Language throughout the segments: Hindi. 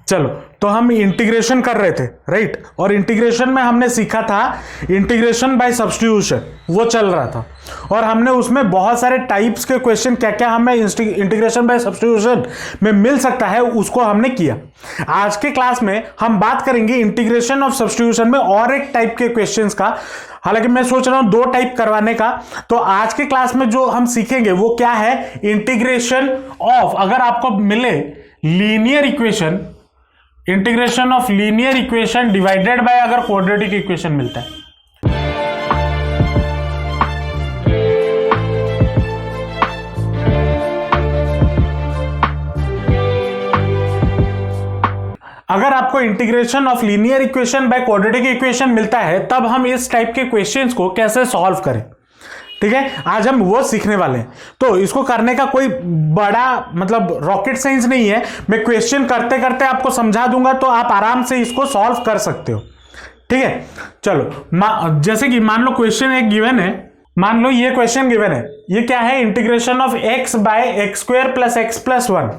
चलो, तो हम इंटीग्रेशन कर रहे थे, राइट, और इंटीग्रेशन में हमने सीखा था इंटीग्रेशन बाय सब्स्टिट्यूशन, वो चल रहा था, और हमने उसमें बहुत सारे टाइप्स के क्वेश्चन क्या क्या हमें इंटीग्रेशन बाय सब्स्टिट्यूशन में मिल सकता है उसको हमने किया। आज के क्लास में हम बात करेंगे इंटीग्रेशन ऑफ सब्स्टिट्यूशन में और एक टाइप के क्वेश्चंस का, हालांकि मैं सोच रहा हूं 2 टाइप करवाने का। तो आज के क्लास में जो हम सीखेंगे वो क्या है, इंटीग्रेशन ऑफ, अगर आपको मिले linear equation, integration of linear equation divided by अगर क्वाड्रेटिक इक्वेशन मिलता है। अगर आपको integration of linear equation by quadratic equation मिलता है तब हम इस टाइप के क्वेश्चंस को कैसे सॉल्व करें, ठीक है, आज हम वो सीखने वाले हैं। तो इसको करने का कोई बड़ा मतलब रॉकेट साइंस नहीं है, मैं क्वेश्चन करते करते आपको समझा दूंगा तो आप आराम से इसको सॉल्व कर सकते हो, ठीक है। चलो, जैसे कि मान लो क्वेश्चन एक गिवन है, मान लो ये क्वेश्चन गिवन है, ये क्या है, integration of x by x square plus X plus 1।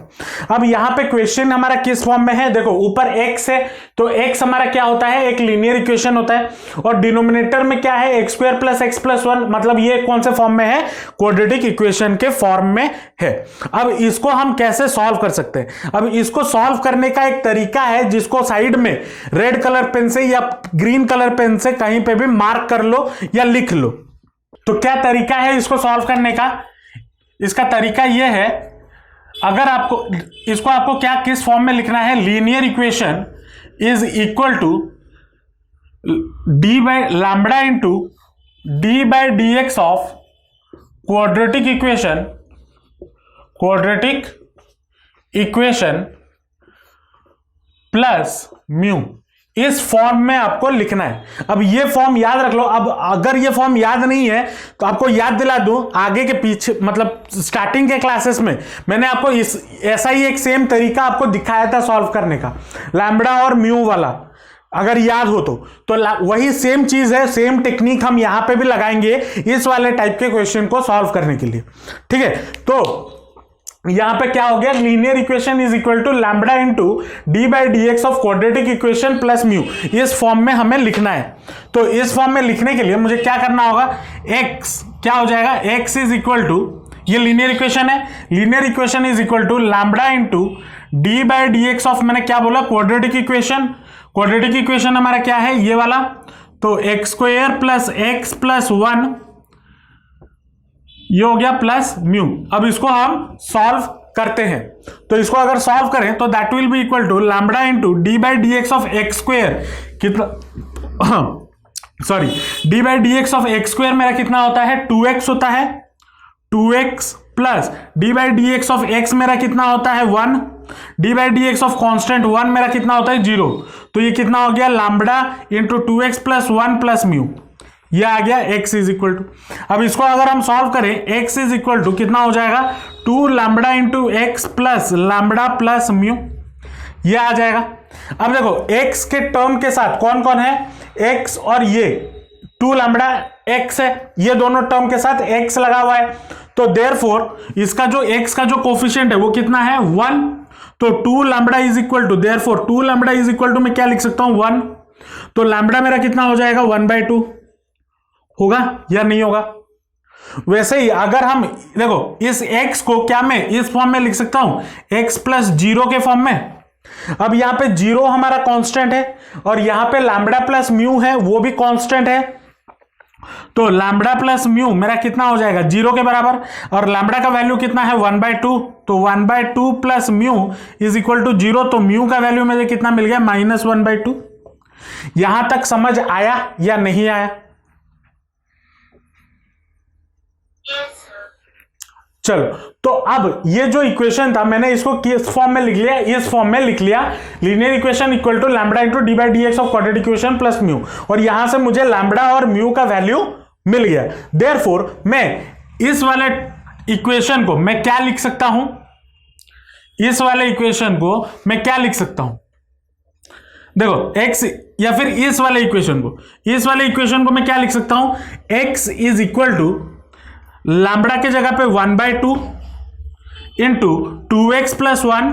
अब यहां पे क्वेश्चन हमारा किस फॉर्म में है, देखो ऊपर x है तो x हमारा क्या होता है, एक लीनियर इक्वेशन होता है, और डिनोमिनेटर में क्या है, x square plus X plus 1, मतलब ये कौन से फॉर्म में है, क्वाड्रेटिक इक्वेशन के फॉर्म में है। अब इसको हम कैसे सॉल्व कर सकते हैं, अब इसको सॉल्व करने का एक तरीका है जिसको साइड में रेड कलर पेन से या ग्रीन कलर पेन से कहीं पे भी मार्क कर लो या लिख लो। तो क्या तरीका है इसको सॉल्व करने का, इसका तरीका यह है, अगर आपको क्या किस फॉर्म में लिखना है, linear equation is equal to D by lambda into D by D x of quadratic equation plus mu, इस फॉर्म में आपको लिखना है। अब ये फॉर्म याद रख लो। अब अगर ये फॉर्म याद नहीं है तो आपको याद दिला दूं, आगे के पीछे मतलब स्टार्टिंग के क्लासेस में मैंने आपको ऐसा ही एक सेम तरीका आपको दिखाया था सॉल्व करने का, लैम्बडा और म्यू वाला, अगर याद हो तो वही सेम चीज है, सेम टेक्निक हम यहां पे भी लगाएंगे इस वाले टाइप के क्वेश्चन को सॉल्व करने के लिए, ठीक है। तो यहां पे क्या हो गया, linear equation is equal to lambda into D by D x of quadratic equation plus mu, इस फॉर्म में हमें लिखना है। तो इस फॉर्म में लिखने के लिए मुझे क्या करना होगा, x क्या हो जाएगा, x इज इक्वल टू, ये लीनियर इक्वेशन है, linear equation is equal to lambda into D by D x of, मैंने क्या बोला, क्वाड्रेटिक इक्वेशन। क्वाड्रेटिक इक्वेशन हमारा क्या है, ये वाला, तो x square plus X plus 1, ये हो गया प्लस म्यू। अब इसको हम सॉल्व करते हैं, तो इसको अगर सॉल्व करें तो that will be equal to lambda into D by D x of x square, कितना, sorry, d by D x of x square मेरा कितना होता है, 2x होता है, 2x plus d by D x of x मेरा कितना होता है 1, d by D x of constant 1 मेरा कितना होता है 0, तो ये कितना हो गया, lambda into 2x plus 1 plus mu, ये आ गया x इज इक्वल टू। अब इसको अगर हम सॉल्व करें, x इज इक्वल टू कितना हो जाएगा, 2 lambda into x plus lambda plus mu, ये आ जाएगा। अब देखो x के टर्म के साथ कौन कौन है, x और ये 2 लैम्बडा x है, ये दोनों टर्म के साथ x लगा हुआ है, तो देयरफॉर इसका जो x का जो कोफिशिएंट है वो कितना है 1, तो 2 lambda is equal to, therefore 2 lambda is equal to मैं क्या लिख सकता हूं 1, तो लैम्बडा मेरा कितना हो जाएगा 1/2, होगा या नहीं होगा। वैसे ही अगर हम देखो इस x को क्या मैं इस फॉर्म में लिख सकता हूं, x प्लस 0 के फॉर्म में। अब यहां पे 0 हमारा कांस्टेंट है और यहां पे लैम्बडा प्लस म्यू है, वो भी कांस्टेंट है, तो लैम्बडा प्लस म्यू मेरा कितना हो जाएगा 0 के बराबर, और लैम्बडा का वैल्यू कितना है 1/2, तो 1/2 plus mu is equal to 0, तो म्यू का वैल्यू मुझे कितना मिल गया -1/2। यहां तक समझ आया या नहीं आया? चलो, तो अब ये जो इक्वेशन था मैंने इसको किस फॉर्म में लिख लिया, इस फॉर्म में लिख लिया, linear equation equal to lambda into D by D x of quadratic equation plus mu, और यहां से मुझे लैम्बडा और म्यू का वैल्यू मिल गया। देयरफॉर मैं इस वाले इक्वेशन को मैं क्या लिख सकता हूं, इस वाले इक्वेशन को मैं क्या लिख सकता हूं, देखो x, या फिर इस वाले इक्वेशन को मैं क्या लिख सकता हूं, x is equal to lambda के जगह पे 1/2 into 2x plus 1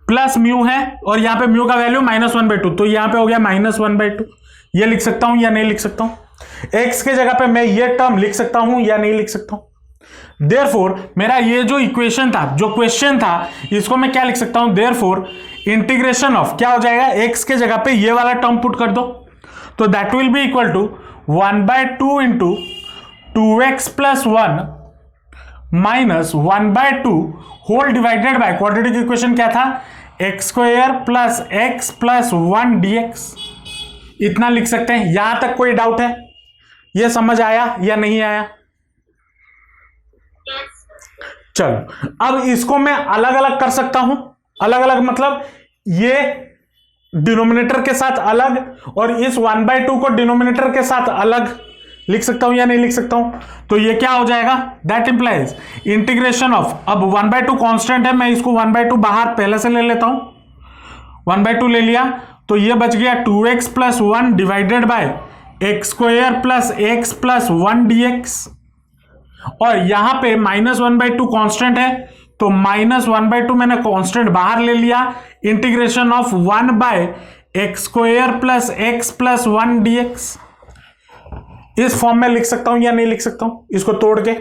plus mu है और यहां पे म्यू का वैल्यू -1/2, तो यहां पे हो गया -1/2। ये लिख सकता हूं या नहीं लिख सकता हूं? एक्स के जगह पे मैं ये टर्म लिख सकता हूं या नहीं लिख सकता हूं? देयरफॉर मेरा ये जो इक्वेशन था, जो क्वेश्चन था, इसको मैं क्या लिख सकता हूं? देयरफॉर इंटीग्रेशन ऑफ क्या हो जाएगा, एक्स के जगह पे ये वाला टर्म पुट कर दो, तो that will be equal to 1/2 into 2x + 1 minus 1/2 whole divided by quadratic equation क्या था, x² + x + 1 dx। इतना लिख सकते हैं। यहां तक कोई डाउट है? ये समझ आया या नहीं आया? चलो अब इसको मैं अलग अलग कर सकता हूं। अलग अलग मतलब ये डिनोमिनेटर के साथ अलग और इस 1/2 को डिनोमिनेटर के साथ अलग लिख सकता हूं या नहीं लिख सकता हूं? तो ये क्या हो जाएगा, दैट इंप्लाइज इंटीग्रेशन ऑफ, अब 1/2 कांस्टेंट है, मैं इसको 1/2 बाहर पहले से ले लेता हूं, 1/2 ले लिया, तो ये बच गया 2x + 1 divided bye x² + x + 1 dx। और यहां पे -1/2 कांस्टेंट है, तो -1/2 मैंने कांस्टेंट बाहर ले लिया, integration of 1/x² + x + 1 dx। इस फॉर्म में लिख सकता हूं या नहीं लिख सकता हूं इसको तोड़ के?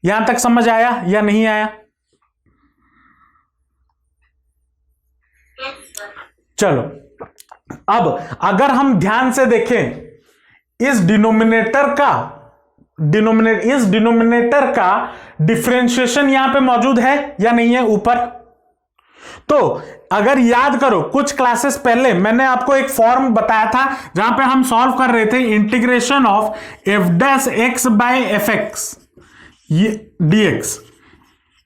यहां तक समझ आया या नहीं आया? चलो अब अगर हम ध्यान से देखें, इस डिनोमिनेटर का डिफरेंशिएशन यहां पे मौजूद है या नहीं है ऊपर? तो अगर याद करो कुछ क्लासेस पहले मैंने आपको एक फॉर्म बताया था जहां पे हम सॉल्व कर रहे थे integration of f' by fx dx,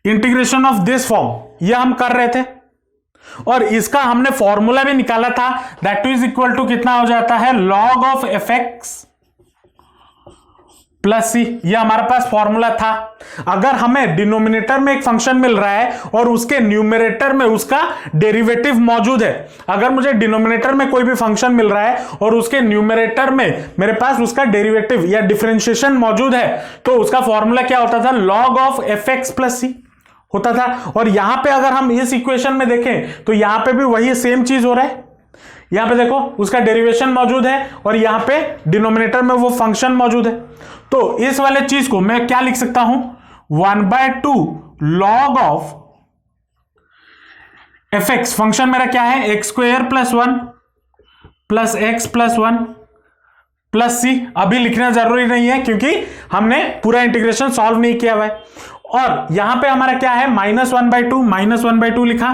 integration of this form, ये हम कर रहे थे और इसका हमने फॉर्मूला भी निकाला था, दैट इज इक्वल टू कितना हो जाता है, log of fx plus c. ये हमारे पास फॉर्मूला था। अगर हमें डिनोमिनेटर में एक फंक्शन मिल रहा है और उसके न्यूमरेटर में उसका डेरिवेटिव मौजूद है, अगर मुझे डिनोमिनेटर में कोई भी फंक्शन मिल रहा है और उसके न्यूमरेटर में मेरे पास उसका डेरिवेटिव या डिफरेंशिएशन मौजूद है, तो उसका फॉर्मूला क्या होता था, log of fx प्लस सी होता था। और यहां पे अगर हम इस इक्वेशन में देखें तो यहां पे भी वही सेम चीज हो रहा है। यहां पे देखो उसका डेरिवेशन मौजूद है और यहां पे डिनोमिनेटर में वो फंक्शन मौजूद है। तो इस वाले चीज को मैं क्या लिख सकता हूं, 1/2 log of fx, फंक्शन मेरा क्या है, x² + 1 + x + 1 प्लस सी। अभी लिखना जरूरी नहीं है क्योंकि हमने पूरा इंटीग्रेशन सॉल्व नहीं किया हुआ है। और यहां पे हमारा क्या है, -1/2 लिखा,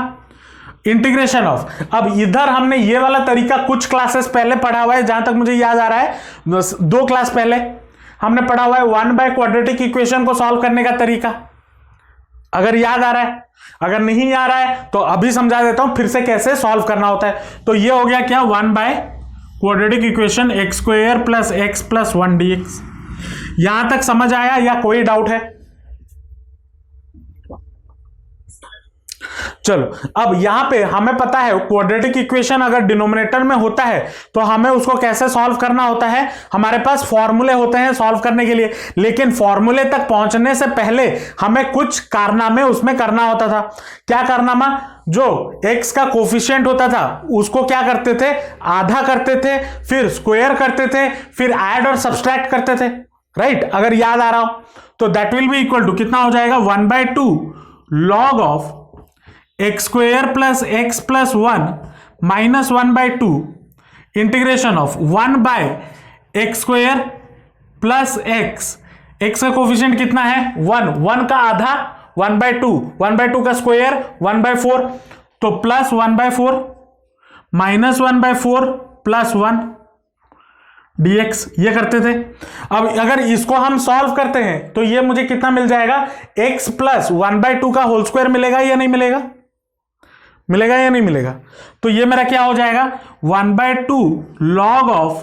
इंटीग्रेशन ऑफ, अब इधर हमने ये वाला तरीका कुछ क्लासेस पहले पढ़ा हुआ है, जहां तक मुझे याद आ रहा है 2 क्लास पहले हमने पढ़ा हुआ है 1/, क्वाड्रेटिक इक्वेशन को सॉल्व करने का तरीका, अगर याद आ रहा है। अगर नहीं आ रहा है तो अभी समझा देता हूं फिर से कैसे सॉल्व करना होता है। तो ये हो गया क्या, 1/, quadratic equation x² + x + 1 dx। यहां तक समझ आया या कोई डाउट है? चलो अब यहां पे हमें पता है क्वाड्रेटिक इक्वेशन अगर डिनोमिनेटर में होता है तो हमें उसको कैसे सॉल्व करना होता है, हमारे पास फॉर्मूले होते हैं सॉल्व करने के लिए, लेकिन फॉर्मूले तक पहुंचने से पहले हमें कुछ कारनामे उसमें करना होता था। क्या कारनामा, जो x का कोफिशिएंट होता था उसको क्या करते थे, आधा करते थे, फिर स्क्वायर करते थे, फिर ऐड और सब्सट्रैक्ट करते थे, राइट? अगर याद आ रहा हो तो that will be equal to कितना हो जाएगा, 1/2 log of x² + x + 1 minus 1/2 integration of 1/x² + x का कोफिशिएंट कितना है, 1 का आधा 1/2 का स्क्वायर 1/4, तो प्लस 1/4 माइनस 1/4 + 1 dx, ये करते थे। अब अगर इसको हम सॉल्व करते हैं तो ये मुझे कितना मिल जाएगा, x + 1/2 का होल स्क्वायर मिलेगा या नहीं मिलेगा, मिलेगा या नहीं मिलेगा? तो ये मेरा क्या हो जाएगा, 1/2 log of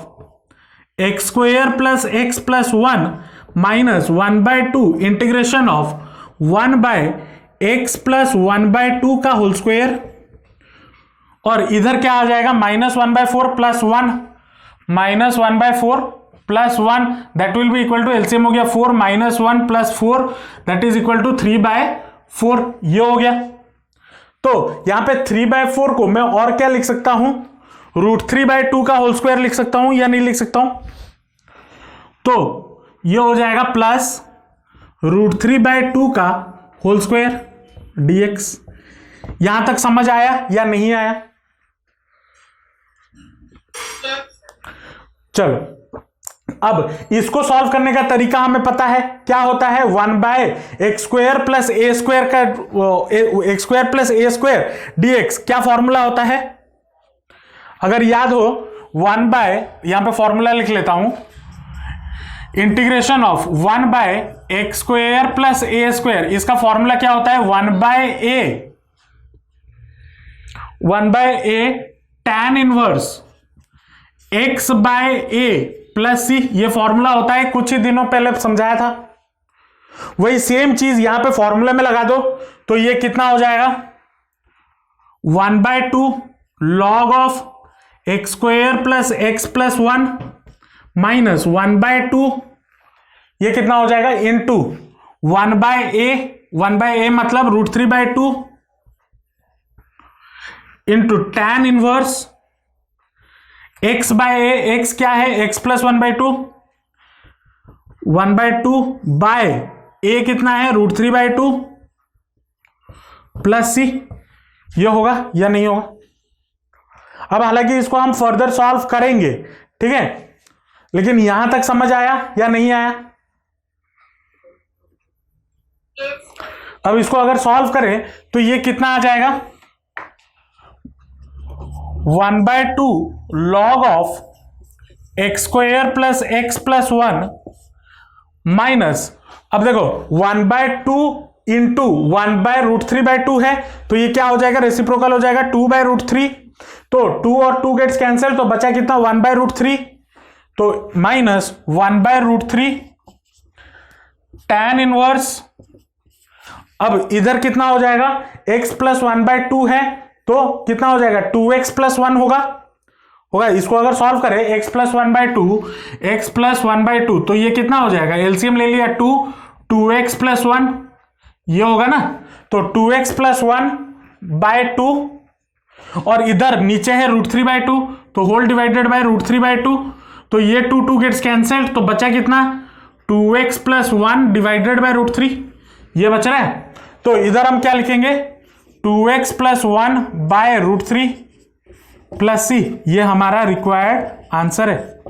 x² + x + 1 minus 1/2 integration of 1/x + 1/2 का होल स्क्वायर, और इधर क्या आ जाएगा, -1/4 + 1 -1/4 + 1 that will be equal to, LCM हो गया 4 - 1 + 4 दैट इज इक्वल टू 3/4, ये हो गया। तो यहां पे 3/4 को मैं और क्या लिख सकता हूं, √3/2 का होल स्क्वायर लिख सकता हूं या नहीं लिख सकता हूं? तो ये हो जाएगा प्लस √3/2 का होल स्क्वायर dx। यहां तक समझ आया या नहीं आया? चलो अब इसको सॉल्व करने का तरीका हमें पता है, क्या होता है, 1/x² प्लस a स्क्वायर का x² plus a square dx। क्या फॉर्मूला होता है? अगर याद हो, यहां पे फॉर्मूला लिख लेता हूं, integration of 1/x² plus a square, इसका फॉर्मूला क्या होता है, 1/a tan inverse x/a plus c। ये फॉर्मूला होता है, कुछ ही दिनों पहले समझाया था। वही सेम चीज यहां पे फॉर्मूले में लगा दो तो ये कितना हो जाएगा, 1/2 log of x² plus x plus 1 minus 1/2, ये कितना हो जाएगा, इनटू 1/a मतलब √3/2 into tan inverse x/a, x क्या है, x प्लस 1/2, 1/2 बाय a कितना है, √3/2 प्लस c। ये होगा या नहीं होगा? अब हालांकि इसको हम फर्दर सॉल्व करेंगे, ठीक है, लेकिन यहां तक समझ आया या नहीं आया? अब इसको अगर सॉल्व करें तो ये कितना आ जाएगा, 1/2 log of x² plus x plus 1 minus, अब देखो 1/2 इंटू 1/√3/2 है, तो ये क्या हो जाएगा, रेसिप्रोकल हो जाएगा 2/√3। तो 2 और 2 गेट्स कैंसिल, तो बचा कितना, 1/√3, तो माइनस 1/√3 tan इनवर्स। अब इधर कितना हो जाएगा, x प्लस 1/2 है, तो कितना हो जाएगा, 2x प्लस 1 होगा। इसको अगर सॉल्व करें, x प्लस 1/2 तो ये कितना हो जाएगा, एलसीएम ले लिया 2x प्लस 1, ये होगा ना, तो 2x प्लस 1/2 और इधर नीचे है √3/2, तो होल डिवाइडेड बाय √3/2, तो ये 2 गेट्स कैंसिल, तो बचा कितना, 2x प्लस 1 डिवाइडेड बाय √3, ये बच रहा है। तो इधर हम क्या लिखेंगे, 2x plus 1 bye √3 plus c, ये हमारा रिक्वायर्ड आंसर है।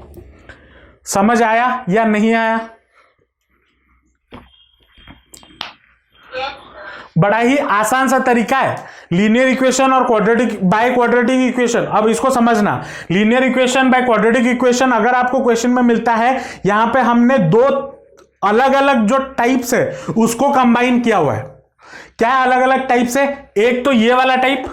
समझ आया या नहीं आया? बड़ा ही आसान सा तरीका है, लीनियर इक्वेशन और क्वाड्रेटिक इक्वेशन। अब इसको समझना, linear equation by quadratic equation अगर आपको क्वेश्चन में मिलता है, यहां पे हमने दो अलग अलग जो टाइप्स है उसको कंबाइन किया हुआ है। क्या अलग अलग टाइप्स है, एक तो ये वाला टाइप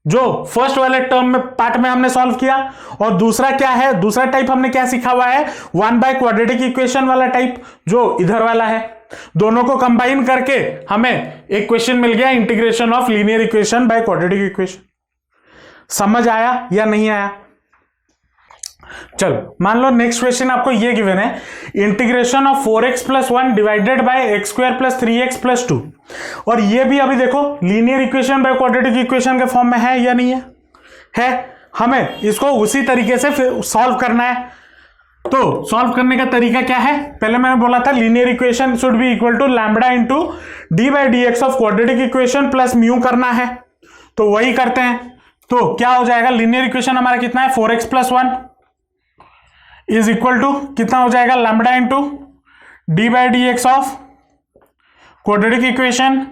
जो फर्स्ट वाले टर्म में पार्ट में हमने सॉल्व किया, और दूसरा क्या है, दूसरा टाइप हमने क्या सीखा हुआ है, 1/क्वाड्रेटिक इक्वेशन वाला टाइप जो इधर वाला है। दोनों को कंबाइन करके हमें एक क्वेश्चन मिल गया, integration of linear equation by quadratic equation. समझ आया या नहीं आया? चलो मान लो नेक्स्ट क्वेश्चन आपको ये गिवन है, integration of 4x plus 1 divided bye x² plus 3x plus 2, और ये भी अभी देखो linear equation by quadratic equation के फॉर्म में है या नहीं है? हमें इसको उसी तरीके से फिर सॉल्व करना है। तो सॉल्व करने का तरीका क्या है, पहले मैंने बोला था linear equation should be equal to lambda into d/dx of quadratic equation plus mu करना है, तो वही करते हैं। तो क्या हो जाएगा, लीनियर इक्वेशन हमारा कितना है, 4x plus 1 is equal to कितना हो जाएगा, lambda into d/dx of quadratic equation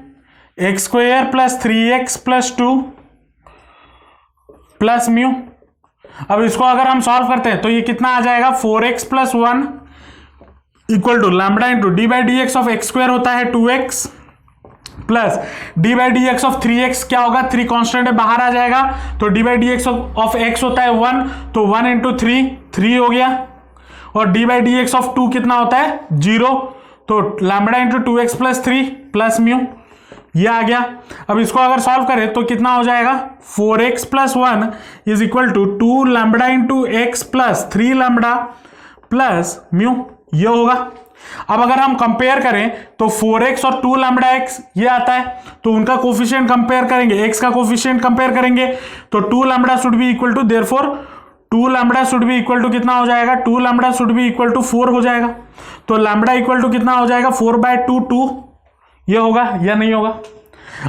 x² plus 3x plus 2 plus mu. अब इसको अगर हम सॉल्व करते हैं तो ये कितना आ जाएगा, 4x plus 1 equal to lambda into d/dx of x² होता है 2x plus d/dx of 3x क्या होगा, 3 कांस्टेंट है बाहर आ जाएगा, तो d/dx ऑफ x होता है 1, तो 1 इंटू 3 हो गया, और d/dx ऑफ 2 कितना होता है 0, तो lambda into 2x plus 3 plus mu, ये आ गया। अब इसको अगर सॉल्व करें तो कितना हो जाएगा, 4x plus 1 is equal to 2 lambda into x plus 3 lambda plus mu, ये होगा। अब अगर हम कंपेयर करें तो 4x और 2 लैम्बडा x ये आता है, तो उनका कोफिशिएंट कंपेयर करेंगे, x का कोफिशिएंट कंपेयर करेंगे, तो 2 lambda should be equal to, therefore 2 lambda should be equal to कितना हो जाएगा, 2 lambda should be equal to 4 हो जाएगा। तो लैम्बडा इक्वल टू कितना हो जाएगा, 4/2 2, ये होगा या नहीं होगा।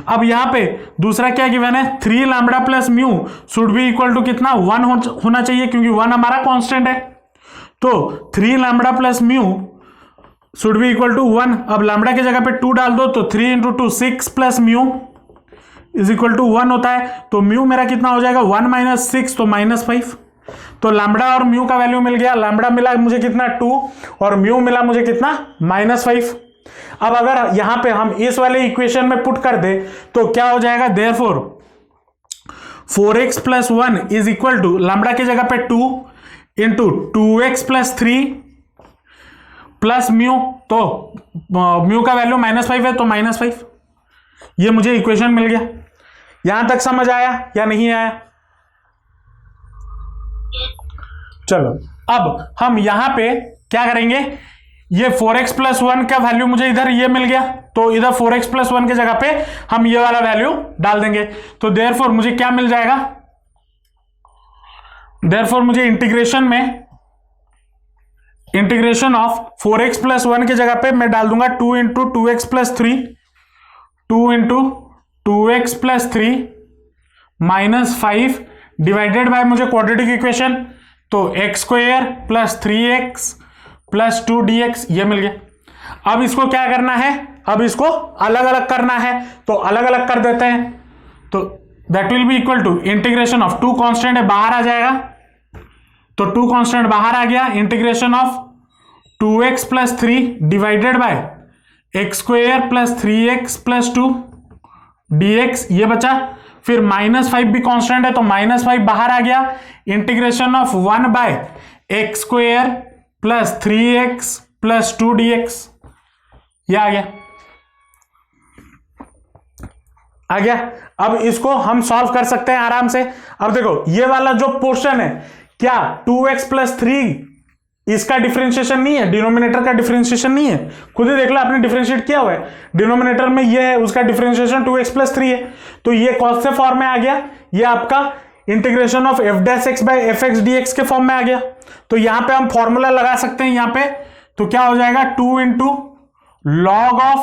अब यहां पे दूसरा क्या गिवन है, 3 lambda plus mu should be equal to कितना, 1 होना चाहिए, क्योंकि 1 हमारा कांस्टेंट है। तो 3 lambda plus mu should be equal to 1। अब लैम्बडा की जगह पे 2 डाल दो, तो 3 × 2 6 plus mu is equal to 1 होता है। तो म्यू मेरा कितना हो जाएगा, 1 - 6, तो -5। तो लैम्बडा और म्यू का वैल्यू मिल गया, लैम्बडा मिला मुझे कितना 2 और म्यू मिला मुझे कितना -5। अब अगर यहां पे हम इस वाले इक्वेशन में पुट कर दे तो क्या हो जाएगा, therefore 4x + 1 is equal to, lambda की जगह पे 2 × 2x + 3 प्लस म्यू, तो म्यू का वैल्यू -5 है, तो -5। ये मुझे इक्वेशन मिल गया। यहां तक समझ आया या नहीं आया? चलो अब हम यहां पे क्या करेंगे, ये 4x + 1 का वैल्यू मुझे इधर ये मिल गया, तो इधर 4x + 1 की जगह पे हम ये वाला वैल्यू डाल देंगे। तो देयरफॉर मुझे क्या मिल जाएगा, देयरफॉर मुझे इंटीग्रेशन ऑफ 4x + 1 की जगह पे मैं डाल दूंगा 2 × 2x + 3, 2 × 2x + 3 -5 डिवाइडेड बाय मुझे क्वाड्रेटिक इक्वेशन, तो x² + 3x + 2 dx ये मिल गया। अब इसको क्या करना है, अब इसको अलग अलग करना है, तो अलग अलग कर देते हैं। तो that will be equal to integration of 2 constant है, बाहर आ जाएगा, तो 2 कांस्टेंट बाहर आ गया, integration of 2x + 3 divided by x² + 3x + 2 dx ये बचा। फिर -5 भी कांस्टेंट है, तो -5 बाहर आ गया, integration of 1/x² + 3x + 2 dx ये आ गया। अब इसको हम सॉल्व कर सकते हैं आराम से। अब देखो ये वाला जो पोर्शन है, क्या 2x + 3 इसका डिफरेंशिएशन नहीं है, डिनोमिनेटर का डिफरेंशिएशन नहीं है, खुद ही देख लो, आपने डिफरेंशिएट किया हुआ है, डिनोमिनेटर में ये है, उसका डिफरेंशिएशन 2x + 3 है। तो ये कौन से फॉर्म में आ गया, ये आपका इंटीग्रेशन ऑफ f'(x/fx dx के फॉर्म में आ गया। तो यहां पे हम फॉर्मूला लगा सकते हैं यहां पे, तो क्या हो जाएगा, 2 × log of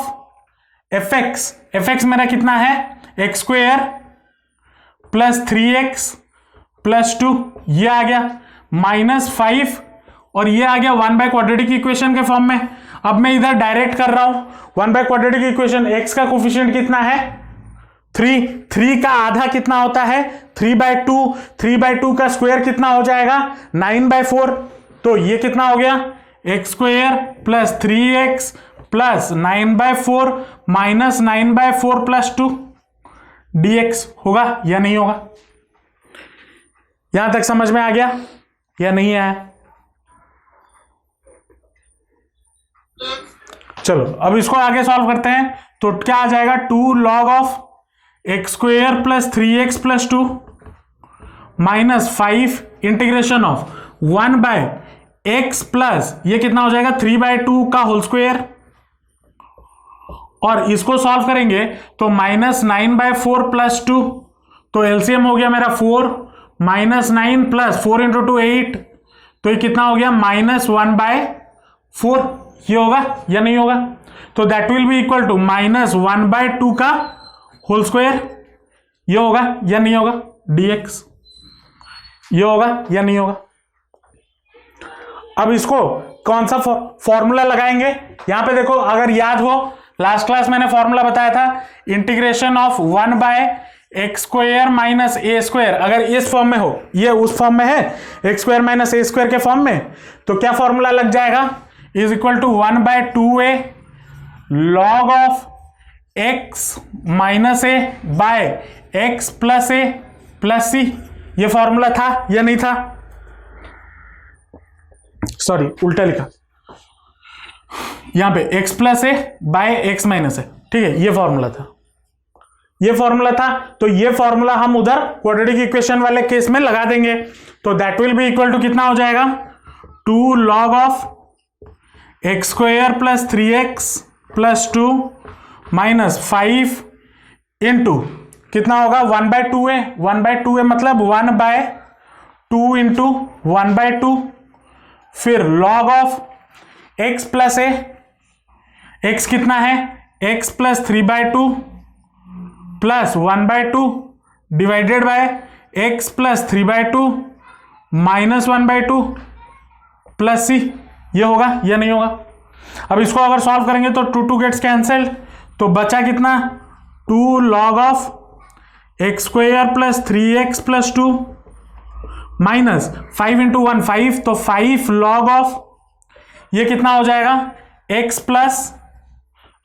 fx मेरा कितना है, x² + 3x + 2 ये आ गया, -5 और ये आ गया 1 बाय क्वाड्रेटिक इक्वेशन के फॉर्म में। अब मैं इधर डायरेक्ट कर रहा हूं, 1 बाय क्वाड्रेटिक इक्वेशन, x का कोफिशिएंट कितना है 3 का आधा कितना होता है 3/2, 3/2 का स्क्वायर कितना हो जाएगा 9/4। तो ये कितना हो गया, x² + 3x + 9/4 -9/4 + 2 dx होगा या नहीं होगा? यहां तक समझ में आ गया या नहीं आया? चलो अब इसको आगे सॉल्व करते हैं। तो क्या आ जाएगा, 2 log of x² + 3x + 2 -5 integration of 1/x plus ये कितना हो जाएगा 3/2 का होल स्क्वायर, और इसको सॉल्व करेंगे तो -9/4 + 2, तो एलसीएम हो गया मेरा 4 -9 + 4 × 2 8, तो ये कितना हो गया -1/4। ये होगा या नहीं होगा? तो that will be equal to -1/2 का होल स्क्वायर, ये होगा या नहीं होगा dx, ये होगा या नहीं होगा? अब इसको कौन सा फॉर्मूला लगाएंगे, यहां पे देखो, अगर याद हो लास्ट क्लास मैंने फॉर्मूला बताया था, इंटीग्रेशन ऑफ 1/x² - a², अगर इस फॉर्म में हो, ये उस फॉर्म में है x² - a² के फॉर्म में, तो क्या फॉर्मूला लग जाएगा, is equal to 1/2a log of x - a by x + a + c। ये फॉर्मूला था या नहीं था? सॉरी उल्टा लिखा, यहां पे x + a by x - a, ठीक है, ये फॉर्मूला था, ये फॉर्मूला था। तो ये फॉर्मूला हम उधर क्वाड्रेटिक इक्वेशन वाले केस में लगा देंगे। तो that will be equal to कितना हो जाएगा, 2 log of X square plus 3x plus 2 minus 5 into कितना होगा 1/2 है, 1/2 है मतलब 1/2 इंटू 1/2, फिर log of x plus A, x कितना है x plus 3/2 plus 1/2 divided by x plus 3/2 minus 1/2 plus c, ये होगा या नहीं होगा। अब इसको अगर सॉल्व करेंगे तो 2 गेट्स कैंसल्ड, तो बचा कितना 2 log of x square plus 3x plus 2 minus 5 into 1 5, तो 5 लॉग ऑफ ये कितना हो जाएगा x प्लस,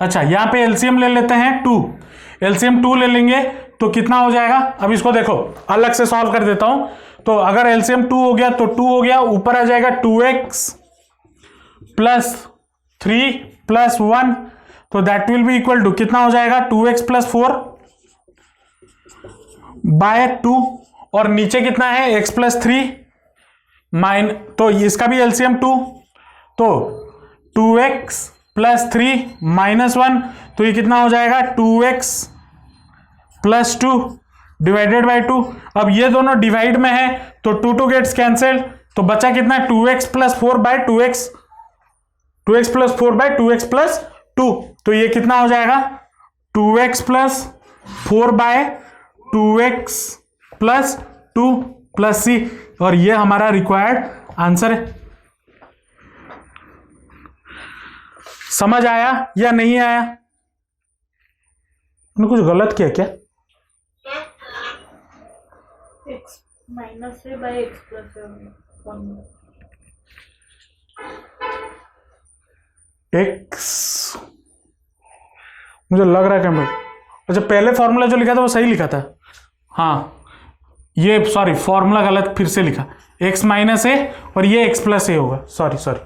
अच्छा यहां पे एलसीएम ले लेते हैं 2, एलसीएम 2 ले लेंगे तो कितना हो जाएगा। अब इसको देखो अलग से सॉल्व कर देता हूं, तो अगर एलसीएम 2 हो गया तो 2 हो गया, ऊपर आ जाएगा 2x प्लस 3 प्लस 1, तो that will be equal to कितना हो जाएगा 2x प्लस 4 बाय 2, और नीचे कितना है x प्लस 3 माइन, तो इसका भी एलसीएम 2, तो 2x प्लस 3 माइनस 1, तो ये कितना हो जाएगा 2x प्लस 2 डिवाइडेड बाय 2। अब ये दोनों डिवाइड में है तो 2 गेट्स कैंसिल, तो बचा कितना 2x plus 4 by 2x, 2x plus 4 by 2x plus 2, तो ये कितना हो जाएगा 2x plus 4 by 2x plus 2 plus c, और ये हमारा रिक्वायर्ड आंसर है। समझ आया या नहीं आया? मैंने कुछ गलत किया क्या? x माइनस है बाय x प्लस 1 x, मुझे लग रहा है कि मैं, अच्छा पहले फॉर्मूला जो लिखा था वो सही लिखा था, हाँ ये सॉरी फॉर्मूला गलत फिर से लिखा, x माइनस ए और ये x प्लस ए होगा, सॉरी सॉरी,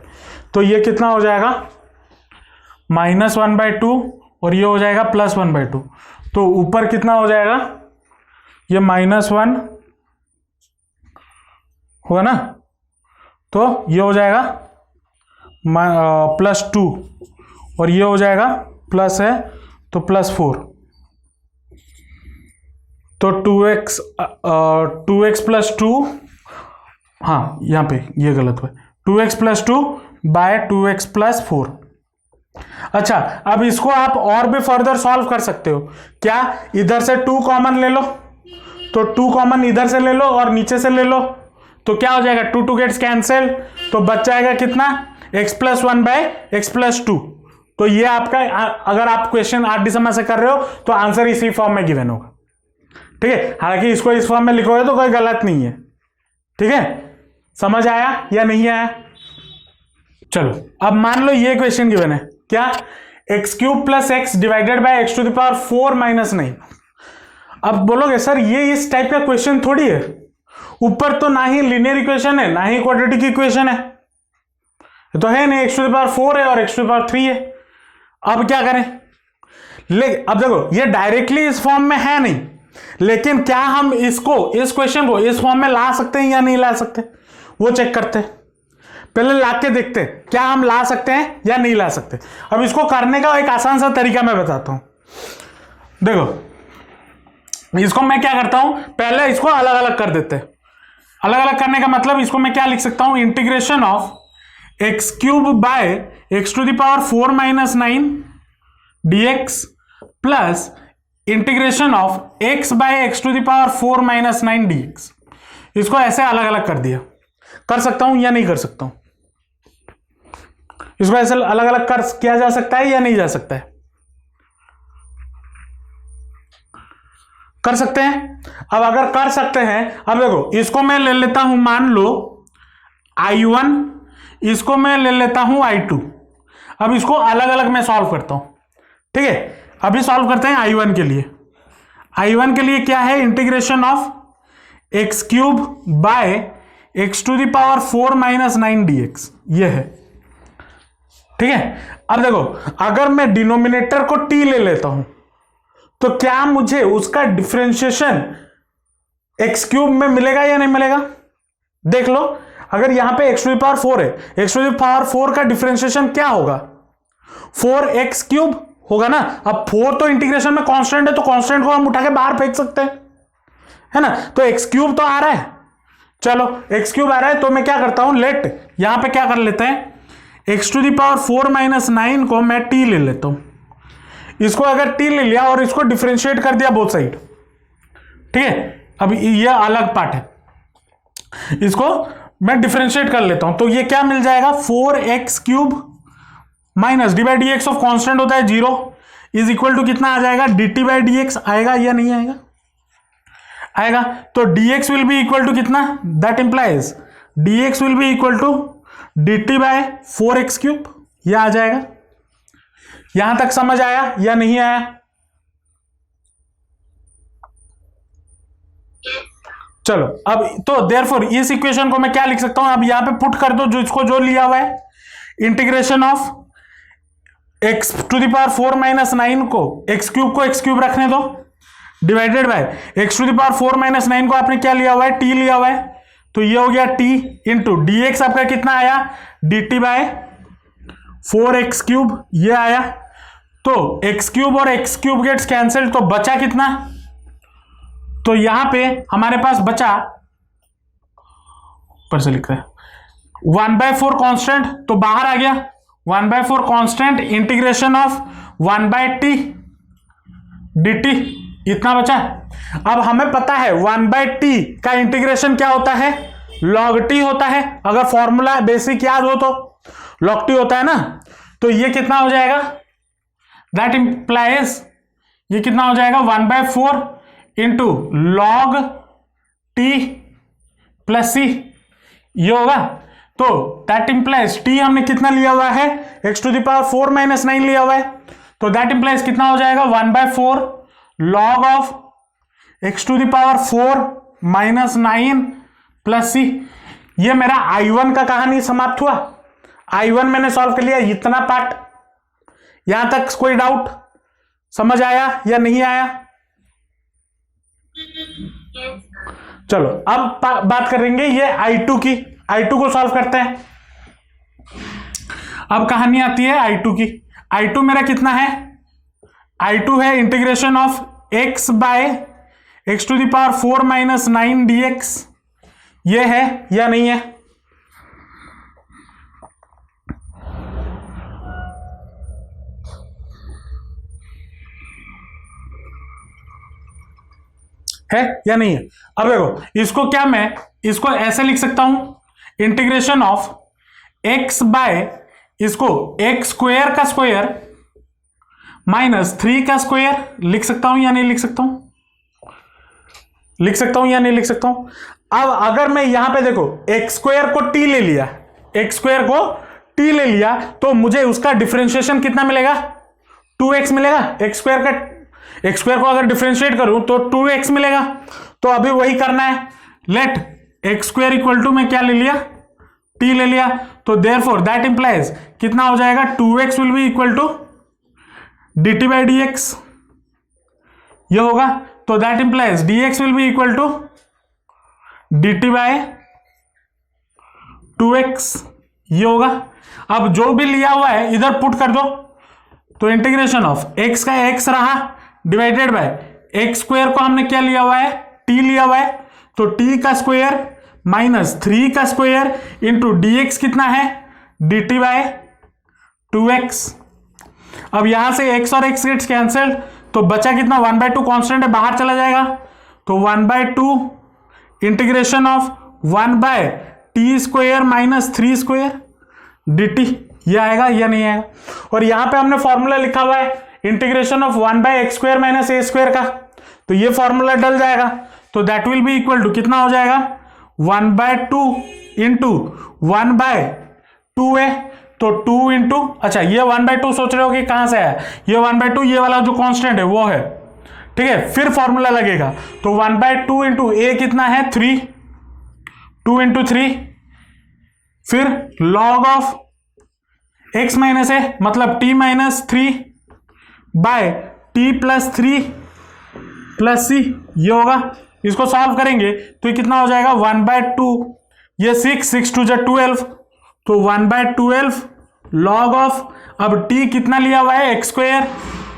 तो ये कितना हो जाएगा -1/2 और ये हो जाएगा +1/2, तो ऊपर कितना हो जाएगा ये -1 होगा ना, तो ये हो जाएगा +2 और ये हो जाएगा प्लस है तो +4, तो 2x प्लस 2, हाँ यहाँ पे ये गलत हुआ, 2x plus 2 bye 2x plus 4। अच्छा अब इसको आप और भी फर्दर सॉल्व कर सकते हो, क्या इधर से 2 कॉमन ले लो, तो 2 कॉमन इधर से ले लो और नीचे से ले लो, तो क्या हो जाएगा 2 गेट्स कैंसिल, तो बच जाएगा कितना x plus 1 by x plus 2। तो ये आपका, अगर आप क्वेश्चन 8 दिसंबर से कर रहे हो तो आंसर इसी फॉर्म में गिवन होगा, ठीक है। हालांकि इसको इस फॉर्म में लिखोगे तो कोई गलत नहीं है, ठीक है। समझ आया या नहीं आया? चलो अब मान लो ये क्वेश्चन गिवन है, क्या x³ plus x divided by x⁴ minus 9। अब बोलोगे सर ये इस टाइप का क्वेश्चन थोड़ी है, ऊपर तो ना ही लिनियर इक्वेशन है ना ही क्वाड्रेटिक इक्वेशन है, तो है नहीं, x⁴ है और x⁴ है। अब क्या करें, अब देखो ये डायरेक्टली इस फॉर्म में है नहीं, लेकिन क्या हम इसको, इस क्वेश्चन को इस फॉर्म में ला सकते हैं या नहीं ला सकते, वो चेक करते हैं। पहले ला के देखते हैं क्या हम ला सकते हैं या नहीं ला सकते। अब इसको करने का एक आसान सा तरीका मैं बताता हूं, देखो इसको मैं क्या करता हूं, पहले इसको अलग अलग कर देते हैं। अलग अलग करने का मतलब इसको मैं क्या लिख सकता हूं, integration of x³ by x⁴ minus 9 dx plus integration of x by x⁴ minus 9 dx। इसको ऐसे अलग अलग कर दिया, कर सकता हूं या नहीं कर सकता हूं, इसको ऐसे अलग अलग कर किया जा सकता है या नहीं जा सकता है, कर सकते हैं। अब अगर कर सकते हैं, अब देखो इसको मैं ले लेता हूं, मान लो I1, इसको मैं ले लेता हूं I2। अब इसको अलग अलग मैं सॉल्व करता हूं, ठीक है। अभी सॉल्व करते हैं I1 के लिए। I1 के लिए क्या है, integration of x³ by x⁴ minus 9 dx, ये है, ठीक है। अब देखो अगर मैं डिनोमिनेटर को t ले लेता हूं तो क्या मुझे उसका डिफरेंशिएशन x³ में मिलेगा या नहीं मिलेगा, देख लो। अगर यहां पे x टू द पावर 4 है, x टू द पावर 4 का डिफरेंशिएशन क्या होगा, 4x क्यूब होगा ना। अब 4 तो इंटीग्रेशन में कांस्टेंट है, तो कांस्टेंट को हम उठा के बाहर फेंक सकते हैं, है ना। तो x क्यूब तो आ रहा है, चलो x क्यूब आ रहा है, तो मैं क्या करता हूं, लेट यहां पे क्या कर लेते हैं, x to the power 4 minus 9 को मैं t ले लेता हूं। इसको अगर t ले लिया और इसको डिफरेंशिएट कर दिया बोथ साइड, ठीक है। अब ये अलग पार्ट है, इसको मैं डिफरेंशिएट कर लेता हूं, तो ये क्या मिल जाएगा, 4x cube minus d by D x of constant होता है 0 इज इक्वल टू कितना आ जाएगा, d t by D x आएगा या नहीं आएगा, आएगा। तो dx will be equal to कितना, that implies dx will be equal to dt by 4x cube, यह आ जाएगा। यहां तक समझ आया या नहीं आया, चलो। अब तो देयरफॉर इस इक्वेशन को मैं क्या लिख सकता हूं, अब यहां पे पुट कर दो जो इसको जो लिया हुआ है, integration of x to the power 4 minus 9 को x क्यूब को x क्यूब रखने दो, divided by x to the power 4 minus 9 को आपने क्या लिया हुआ है, t लिया हुआ है, तो ये हो गया t इंटू डी एक्स आपका कितना आया, dt बाय 4x क्यूब, ये आया। तो x क्यूब और x क्यूब गेट्स कैंसिल, तो बचा कितना, तो यहां पे हमारे पास बचा, पर से लिख रहे हैं 1/4 कांस्टेंट, तो बाहर आ गया 1/4 constant integration of 1/t dt, इतना बचा। अब हमें पता है 1/t का इंटीग्रेशन क्या होता है, log t होता है, अगर फॉर्मूला बेसिक याद हो तो log t होता है ना। तो ये कितना हो जाएगा, दैट इंप्लाइज ये कितना हो जाएगा, 1/4 into log t plus c, ये होगा। तो दैट इंप्लाइज t हमने कितना लिया हुआ है, x to the power 4 minus 9 लिया हुआ है, तो दैट इंप्लाइज कितना हो जाएगा, 1/4 log of x to the power 4 minus 9 plus c। ये मेरा I1 का कहानी समाप्त हुआ, I1 मैंने सॉल्व कर लिया, इतना पार्ट। यहां तक कोई डाउट, समझ आया या नहीं आया, चलो अब बात करेंगे ये I2 की, I2 को सॉल्व करते हैं। अब कहानी आती है I2 की। I2 मेरा कितना है, I2 है integration of x by x to the power 4 minus 9 dx, ये है या नहीं है, है या नहीं है। अब देखो इसको क्या मैं इसको ऐसे लिख सकता हूं, इंटीग्रेशन ऑफ x बाय इसको x स्क्वायर का स्क्वायर माइनस 3 का स्क्वायर लिख सकता हूं या नहीं लिख सकता हूं, लिख सकता हूं या नहीं लिख सकता हूं। अब अगर मैं यहां पे देखो x स्क्वायर को t ले लिया, x स्क्वायर को t ले लिया, तो मुझे उसका डिफरेंशिएशन कितना मिलेगा, 2x मिलेगा। x स्क्वायर का x स्क्वायर को अगर डिफरेंशिएट करूं तो 2x मिलेगा। तो अभी वही करना है, let x square equal to में क्या ले लिया, t ले लिया, तो देयरफॉर दैट इंप्लाइज कितना हो जाएगा, 2x will be equal to dt by dx, ये होगा। तो that implies dx will be equal to dt by 2x, ये होगा। अब जो भी लिया हुआ है इधर पुट कर दो, तो इंटीग्रेशन ऑफ x का x रहा डिवाइडेड बाय x स्क्वायर को हमने क्या लिया हुआ है, t लिया हुआ है, तो t का स्क्वायर माइनस 3 का स्क्वायर इंटू dx कितना है, dt बाय 2x। अब यहां से x और x गेट्स कैंसिल, तो बचा कितना, 1/2 कांस्टेंट है, बाहर चला जाएगा, तो 1/2 integration of 1/t square minus 3 square dt, ये आएगा या नहीं आएगा। और यहां पे हमने फॉर्मूला लिखा हुआ है integration of 1/x square minus a square का, तो ये फॉर्मूला डल जाएगा, तो that will be equal to कितना हो जाएगा, 1/2 इंटू 1/2a, तो 2 इंटू, अच्छा ये 1/2 सोच रहे हो कि कहां से आया, ये 1/2 ये वाला जो कांस्टेंट है वो है, ठीक है। फिर फॉर्मूला लगेगा, तो 1/2 इंटू a कितना है 3, 2 इंटू 3, फिर log of x minus a मतलब t minus 3 by t plus 3 plus c, ये होगा। इसको सॉल्व करेंगे तो ये कितना हो जाएगा, 1/2 ये 6 टू जा 12, तो 1/12 log ऑफ, अब t कितना लिया हुआ है, x²,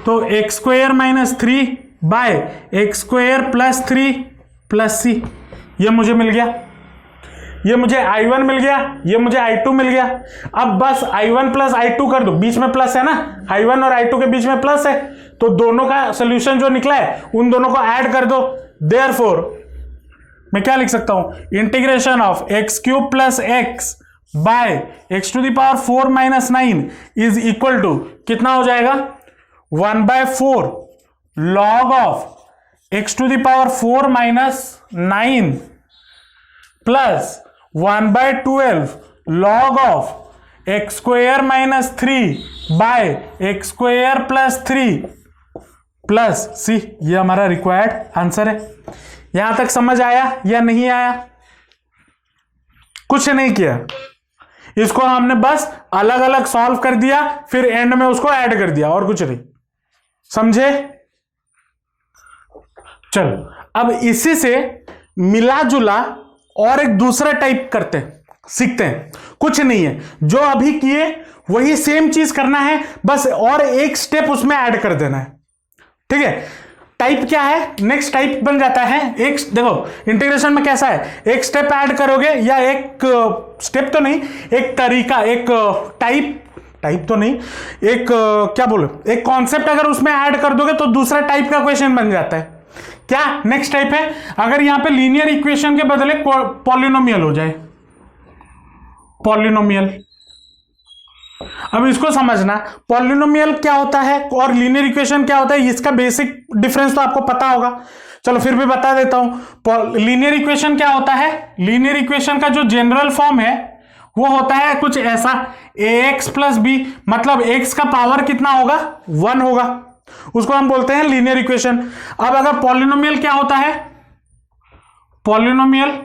तो x² minus 3 by x² plus 3 plus c, ये मुझे मिल गया, ये मुझे I1 मिल गया, ये मुझे I2 मिल गया। अब बस I1 प्लस I2 कर दो, बीच में प्लस है ना, I1 और I2 के बीच में प्लस है, तो दोनों का सोल्यूशन जो निकला है उन दोनों को ऐड कर दो। देयरफॉर मैं क्या लिख सकता हूं, integration of x³ plus x by x⁴ minus 9 is equal to कितना हो जाएगा, 1/4 log of x⁴ minus 9 plus 1/12 log of x² minus 3 by x² plus 3 plus c, ये हमारा रिक्वायर्ड आंसर है। यहां तक समझ आया या नहीं आया? कुछ नहीं किया, इसको हमने बस अलग अलग सॉल्व कर दिया, फिर एंड में उसको ऐड कर दिया, और कुछ नहीं, समझे? चलो अब इसी से मिला जुला और एक दूसरा टाइप करते हैं, सीखते हैं। कुछ नहीं है, जो अभी किए वही सेम चीज करना है, बस और एक स्टेप उसमें ऐड कर देना है, ठीक है? टाइप क्या है, नेक्स्ट टाइप बन जाता है। एक देखो इंटीग्रेशन में कैसा है, एक स्टेप ऐड करोगे, या एक स्टेप तो नहीं, एक तरीका, एक टाइप तो नहीं, एक क्या बोलो, एक कॉन्सेप्ट अगर उसमें ऐड कर दोगे तो दूसरा टाइप का क्वेश्चन बन जाता है। क्या नेक्स्ट टाइप है, अगर यहां पे लीनियर इक्वेशन के बदले पॉलिनोमियल हो जाए, पॉलिनोमियल। अब इसको समझना, पॉलिनोमियल क्या होता है और लीनियर इक्वेशन क्या होता है, इसका बेसिक डिफरेंस तो आपको पता होगा, चलो फिर भी बता देता हूं। लीनियर इक्वेशन क्या होता है, लीनियर इक्वेशन का जो जनरल फॉर्म है वो होता है कुछ ऐसा, ax प्लस b, मतलब x का पावर कितना होगा, 1 होगा, उसको हम बोलते हैं लीनियर इक्वेशन। अब अगर पॉलिनोमियल क्या होता है, पॉलिनोमियल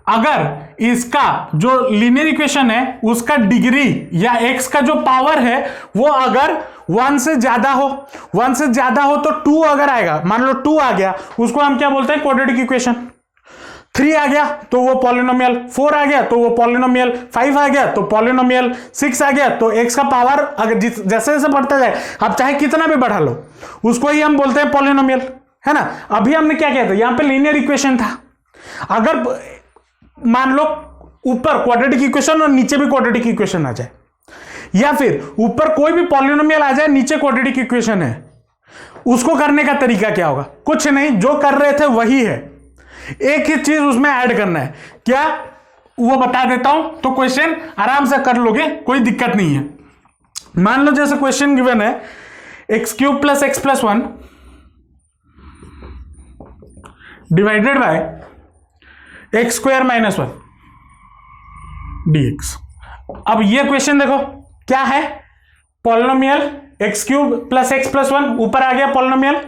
अगर इसका जो लीनियर इक्वेशन है उसका डिग्री या x का जो पावर है वो अगर 1 से ज्यादा हो, 1 से ज्यादा हो तो 2 अगर आएगा, मान लो 2 आ गया, उसको हम क्या बोलते हैं, क्वाड्रेटिक इक्वेशन। 3 आ गया तो वो पॉलिनोमियल, 4 आ गया तो वो पॉलिनोमियल, 5 आ गया तो पॉलिनोमियल, 6 आ गया तो x का पावर अगर जैसे जैसे बढ़ता जाए, आप चाहे कितना भी बढ़ा लो, उसको ही हम बोलते हैं पॉलिनोमियल, है ना? अभी हमने क्या किया था, यहां पे लीनियर इक्वेशन था, अगर मान लो ऊपर क्वाड्रेटिक इक्वेशन और नीचे भी क्वाड्रेटिक इक्वेशन आ जाए, या फिर ऊपर कोई भी पॉलिनोमियल आ जाए, नीचे क्वाड्रेटिक इक्वेशन है, उसको करने का तरीका क्या होगा, कुछ नहीं, जो कर रहे थे वही है, एक ही चीज उसमें ऐड करना है। क्या, वो बता देता हूं, तो क्वेश्चन आराम से कर लोगे, कोई दिक्कत नहीं है। मान लो जैसे क्वेश्चन गिवन है x³ plus x plus 1 divided bye x² minus 1 dx। अब ये क्वेश्चन देखो क्या है, polynomial x³ plus x plus 1, ऊपर आ गया पॉलिनोमियल,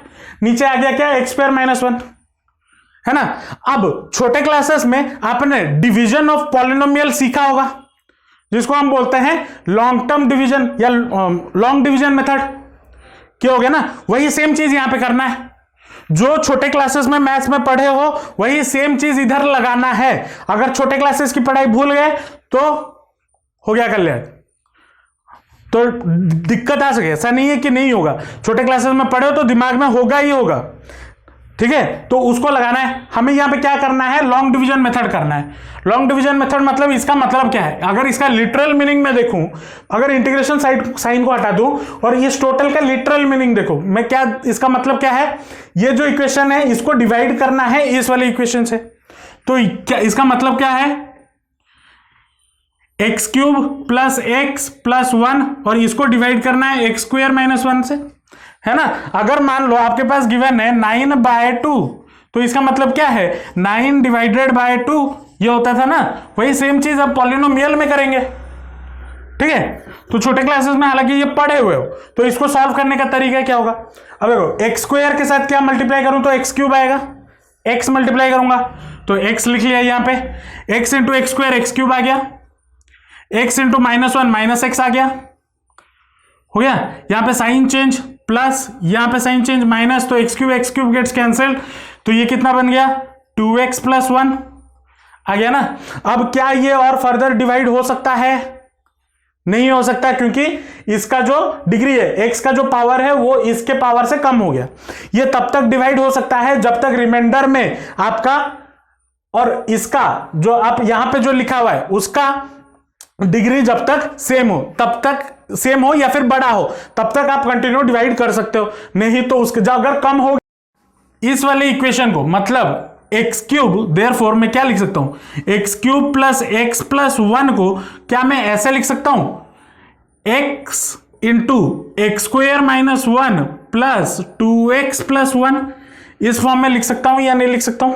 नीचे आ गया क्या, x² माइनस 1, है ना? अब छोटे क्लासेस में आपने डिवीजन ऑफ पॉलिनोमियल सीखा होगा, जिसको हम बोलते हैं लॉन्ग टर्म डिवीजन या लॉन्ग डिवीजन मेथड, क्या हो गया ना? वही सेम चीज यहां पे करना है, जो छोटे क्लासेस में मैथ्स में पढ़े हो वही सेम चीज इधर लगाना है। अगर छोटे क्लासेस की पढ़ाई भूल गए तो हो गया कल्याण, तो दिक्कत आ सके, ऐसा नहीं है कि नहीं होगा, छोटे क्लासेस में पढ़े हो तो दिमाग में होगा ही होगा, ठीक है? तो उसको लगाना है। हमें यहां पे क्या करना है, लॉन्ग डिवीजन मेथड करना है। लॉन्ग डिवीजन मेथड मतलब इसका मतलब क्या है, अगर इसका लिटरल मीनिंग में देखूं, अगर इंटीग्रेशन साइन को हटा दूं और इस टोटल का लिटरल मीनिंग देखो, मैं क्या, इसका मतलब क्या है, ये जो इक्वेशन है इसको डिवाइड करना है इस वाले इक्वेशन से, तो क्या इसका मतलब क्या है, x³ प्लस x प्लस 1 और इसको डिवाइड करना है x² माइनस 1 से, है ना? अगर मान लो आपके पास गिवन है 9/2, तो इसका मतलब क्या है, 9 डिवाइडेड बाय 2, ये होता था ना, वही सेम चीज अब पॉलिनोमियल में करेंगे, ठीक है? तो छोटे क्लासेस में हालांकि ये पढ़े हुए हो, तो इसको सॉल्व करने का तरीका क्या होगा, अब देखो x² के साथ क्या मल्टीप्लाई करूं तो x³ आएगा, x मल्टीप्लाई करूंगा तो x लिख लिया यहां पे, x इंटू x² x³ आ गया, x into minus 1 minus x आ गया, हो गया? यहां पे साइन चेंज प्लस, यहां पे साइन चेंज माइनस, तो x³ गेट्स कैंसिल, तो ये कितना बन गया 2x प्लस 1। आ गया ना। अब क्या ये और फर्दर डिवाइड हो सकता है? नहीं हो सकता, क्योंकि इसका जो डिग्री है, x का जो पावर है वो इसके पावर से कम हो गया। ये तब तक डिवाइड हो सकता है जब तक रिमाइंडर में आपका और इसका जो आप यहां पे जो लिखा हुआ है उसका डिग्री जब तक सेम हो, तब तक सेम हो या फिर बड़ा हो, तब तक आप कंटिन्यू डिवाइड कर सकते हो। नहीं तो उसके अगर कम हो, इस वाले इक्वेशन को मतलब एक्स क्यूब, देयरफॉर मैं क्या लिख सकता हूं, x cube plus X plus 1 को क्या मैं ऐसे लिख सकता हूं, x into x square minus 1 plus 2x plus 1, इस फॉर्म में लिख सकता हूं या नहीं लिख सकता हूं?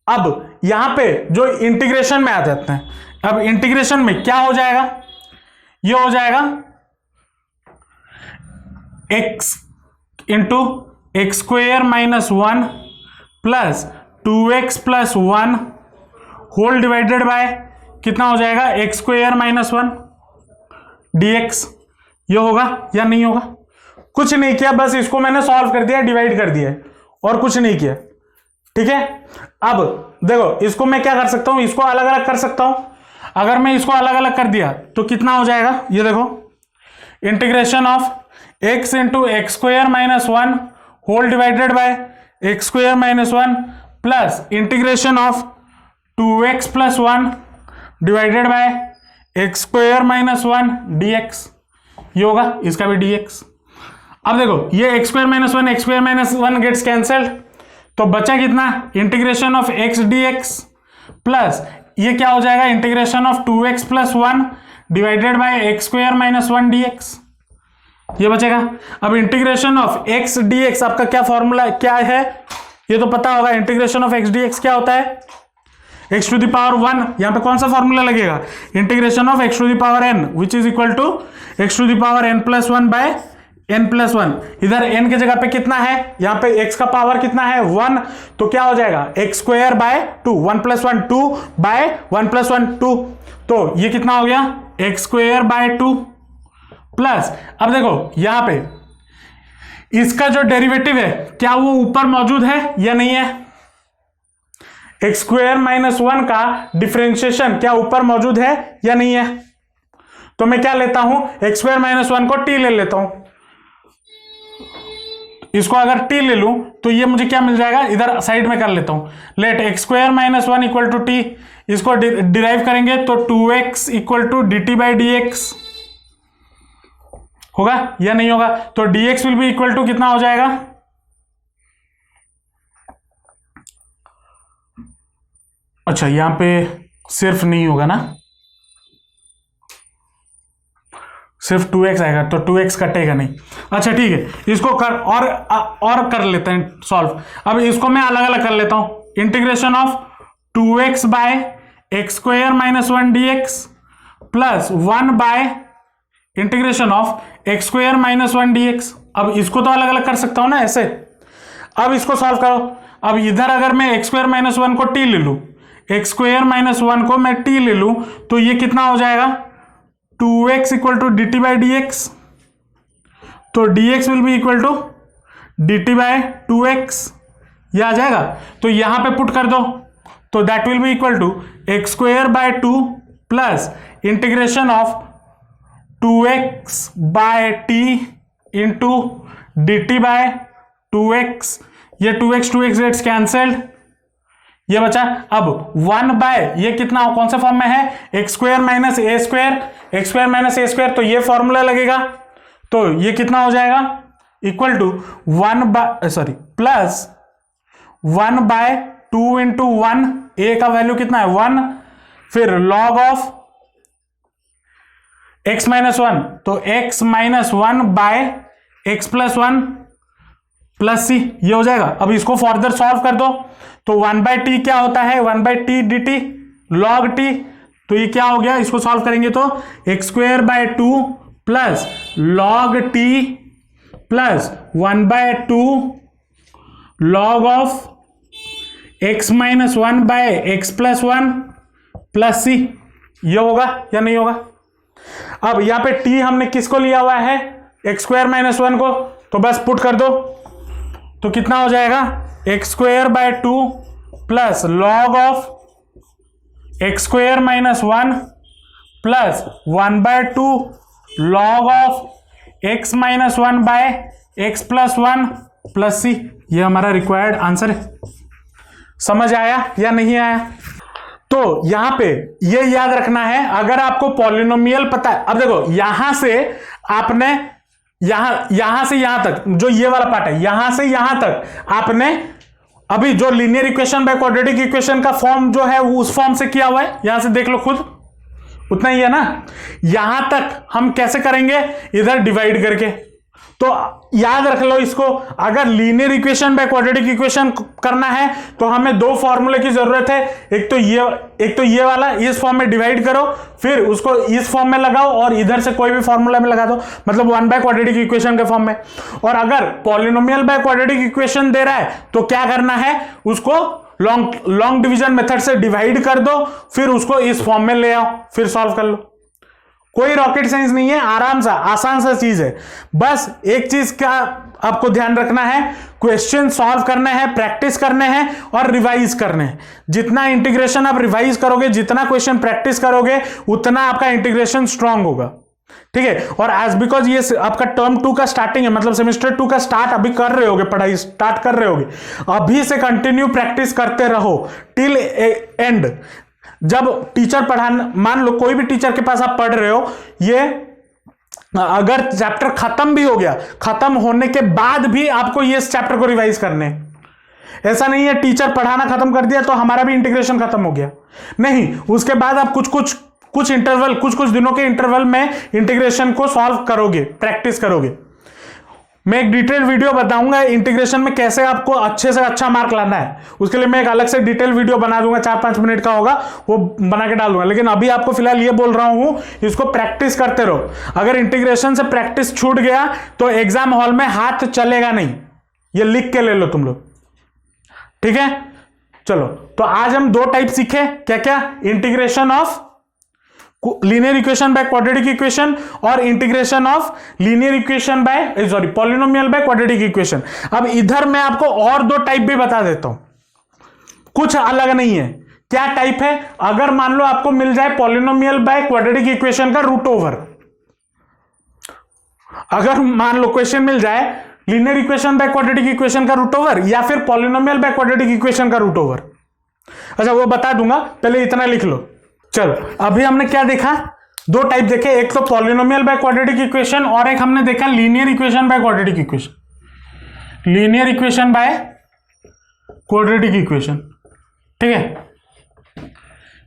अब यहां पे जो इंटीग्रेशन में आ जाते हैं, अब इंटीग्रेशन में क्या हो जाएगा, ये हो जाएगा x into x square minus 1 plus 2x plus 1 whole divided by कितना हो जाएगा, एक्स स्क्वेयर माइनस 1 dx। ये होगा या नहीं होगा? कुछ नहीं किया, बस इसको मैंने सॉल्व कर दिया, डिवाइड कर दिया और कुछ नहीं किया। ठीक है, अब देखो इसको मैं क्या कर सकता हूं, इसको अलग अलग कर सकता हूं। अगर मैं इसको अलग अलग कर दिया तो कितना हो जाएगा, ये देखो, integration of x into x square minus 1 whole divided by x square minus 1 plus integration of 2x plus 1 divided by x square minus 1 dx। ये होगा, इसका भी dx। अब देखो ये x square minus 1 x square minus 1 gets cancelled, तो बचा कितना, integration of x dx plus ये क्या हो जाएगा, integration of 2x plus 1 divided by x square minus 1 dx। ये बचेगा। अब इंटीग्रेशन ऑफ x dx आपका क्या फॉर्मूला क्या है, ये तो पता होगा। इंटीग्रेशन ऑफ x dx क्या होता है, x टू द पावर 1, यहां पे कौन सा फॉर्मूला लगेगा, integration of x to the power n which is equal to x to the power n plus 1 by n plus 1। इधर n के जगह पे कितना है, यहां पे x का पावर कितना है 1, तो क्या हो जाएगा x square by 2, 1 plus 1 2 by 1 plus 1 2, तो ये कितना हो गया x स्क्वायर बाय 2 प्लस, अब देखो यहां पे इसका जो डेरिवेटिव है क्या वो ऊपर मौजूद है या नहीं है, एक्स स्क्वायर माइनस 1 का डिफरेंशिएशन क्या ऊपर मौजूद है या नहीं है। तो मैं क्या लेता हूं, एक्स स्क्वायर माइनस 1 को t ले लेता हूं, इसको अगर t ले लूं तो ये मुझे क्या मिल जाएगा, इधर साइड में कर लेता हूं, let x square minus 1 equal to t, इसको डिराइव करेंगे तो 2x equal to dt by dx होगा या नहीं होगा। तो dx will be equal to कितना हो जाएगा, अच्छा यहां पे सिर्फ नहीं होगा ना, सिर्फ 2x आएगा, तो 2x कटेगा नहीं। अच्छा ठीक है, इसको कर और कर लेते हैं सॉल्व। अब इसको मैं अलग अलग कर लेता हूं, integration of 2x by x square minus 1 dx plus 1 by integration of x square minus 1 dx। अब इसको तो अलग अलग कर सकता हूं ना ऐसे। अब इसको सॉल्व करो। अब इधर अगर मैं एक्स स्क्वायर माइनस 1 को t ले लूं, एक्स स्क्वायर माइनस 1 को मैं t ले लूं, तो ये कितना हो जाएगा 2x equal to dt by dx, तो dx will be equal to dt by 2x, ये आ जाएगा। तो यहां पे पुट कर दो, तो that will be equal to x square by 2 plus integration of 2x by t into dt by 2x, ये 2x गेट्स कैंसल्ड, ये बचा। अब 1 बाय ये कितना कौन से फॉर्म में है, x square minus a square, x square minus a square, तो ये फॉर्मूला लगेगा, तो ये कितना हो जाएगा equal to 1 by sorry plus 1 by 2 into 1, a का वैल्यू कितना है 1, फिर लॉग ऑफ x माइनस 1, तो x minus 1 by x plus 1 plus c, ये हो जाएगा। अब इसको फर्दर सॉल्व कर दो, तो 1 बाय टी क्या होता है, 1 by t d t log t, तो ये क्या हो गया, इसको सॉल्व करेंगे तो x square by 2 plus log t plus 1 by 2 log of x minus 1 by x plus 1 plus c, ये होगा या नहीं होगा। अब यहां पे t हमने किसको लिया हुआ है, एक्स स्क्वायर माइनस 1 को, तो बस पुट कर दो, तो कितना हो जाएगा x square by 2 plus log of x square minus 1 plus 1/2 log of x minus 1 by x plus 1 plus c. ये हमारा रिक्वायर्ड आंसर है। समझ आया या नहीं आया? तो यहां पे ये याद रखना है, अगर आपको पॉलिनोमियल पता है, अब देखो यहां से आपने यहां से यहां तक जो ये वाला पार्ट है, यहां से यहां तक आपने अभी जो linear equation by quadratic equation का फॉर्म जो है वो उस फॉर्म से किया हुआ है, यहां से देख लो खुद, उतना ही है ना। यहां तक हम कैसे करेंगे? इधर डिवाइड करके। तो याद रख लो इसको, अगर linear equation by quadratic equation करना है तो हमें दो फॉर्मूले की जरूरत है। एक तो ये वाला, इस फॉर्म में डिवाइड करो, फिर उसको इस फॉर्म में लगाओ और इधर से कोई भी फॉर्मूला में लगा दो, मतलब 1 बाय क्वाड्रेटिक इक्वेशन के फॉर्म में। और अगर पॉलिनोमियल बाय क्वाड्रेटिक इक्वेशन दे रहा है तो क्या करना है? उसको लॉन्ग डिवीजन मेथड से डिवाइड कर दो, फिर उसको इस फॉर्म में ले आओ, फिर सॉल्व कर लो। कोई रॉकेट साइंस नहीं है, आराम सा आसान सा चीज है। बस एक चीज का आपको ध्यान रखना है, क्वेश्चन सॉल्व करने हैं, प्रैक्टिस करने हैं और रिवाइज करने हैं। जितना इंटीग्रेशन आप रिवाइज करोगे, जितना क्वेश्चन प्रैक्टिस करोगे, उतना आपका इंटीग्रेशन स्ट्रांग होगा। ठीक है। और एज बिकॉज ये आपका टर्म 2 का स्टार्टिंग है, मतलब सेमेस्टर 2 का स्टार्ट अभी कर रहे होगे, पढ़ाई स्टार्ट कर रहे होगे, अभी से कंटिन्यू प्रैक्टिस करते रहो टिल एंड। जब टीचर पढ़ाना, मान लो कोई भी टीचर के पास आप पढ़ रहे हो, ये अगर चैप्टर खत्म भी हो गया, खत्म होने के बाद भी आपको ये चैप्टर को रिवाइज करने। ऐसा नहीं है टीचर पढ़ाना खत्म कर दिया तो हमारा भी इंटीग्रेशन खत्म हो गया, नहीं। उसके बाद आप कुछ इंटरवल, कुछ दिनों के इंटरवल में इंटीग्रेशन को सॉल्व करोगे, प्रैक्टिस करोगे। मैं एक डिटेल वीडियो बताऊंगा इंटीग्रेशन में कैसे आपको अच्छे से अच्छा मार्क लाना है, उसके लिए मैं एक अलग से डिटेल वीडियो बना दूंगा, 4-5 मिनट का होगा, वो बना के डाल दूंगा। लेकिन अभी आपको फिलहाल ये बोल रहा हूं, इसको प्रैक्टिस करते रहो। अगर इंटीग्रेशन से प्रैक्टिस छूट गया तो एग्जाम हॉल में हाथ चलेगा नहीं, ये लिख के ले लो तुम लोग, ठीक है। चलो, तो आज हम 2 टाइप सीखे, क्या क्या? Integration of linear equation by quadratic equation और integration of linear equation by polynomial by quadratic equation. अब इधर मैं आपको और 2 टाइप भी बता देता हूं, कुछ अलग नहीं है। क्या टाइप है? अगर मान लो आपको मिल जाए पॉलिनोमियल बाय क्वाड्रेटिक इक्वेशन का रूट ओवर, अगर मान लो क्वेश्चन मिल जाए linear equation by quadratic equation का रूट ओवर या फिर पॉलिनोमियल बाय क्वाड्रेटिक इक्वेशन का रूट ओवर, अच्छा वो बता दूंगा, पहले इतना लिख लो। चलो, अभी हमने क्या देखा? 2 टाइप देखे, एक तो पॉलिनोमियल बाय क्वाड्रेटिक इक्वेशन और एक हमने देखा linear equation by quadratic equation. Linear equation by quadratic equation, ठीक है।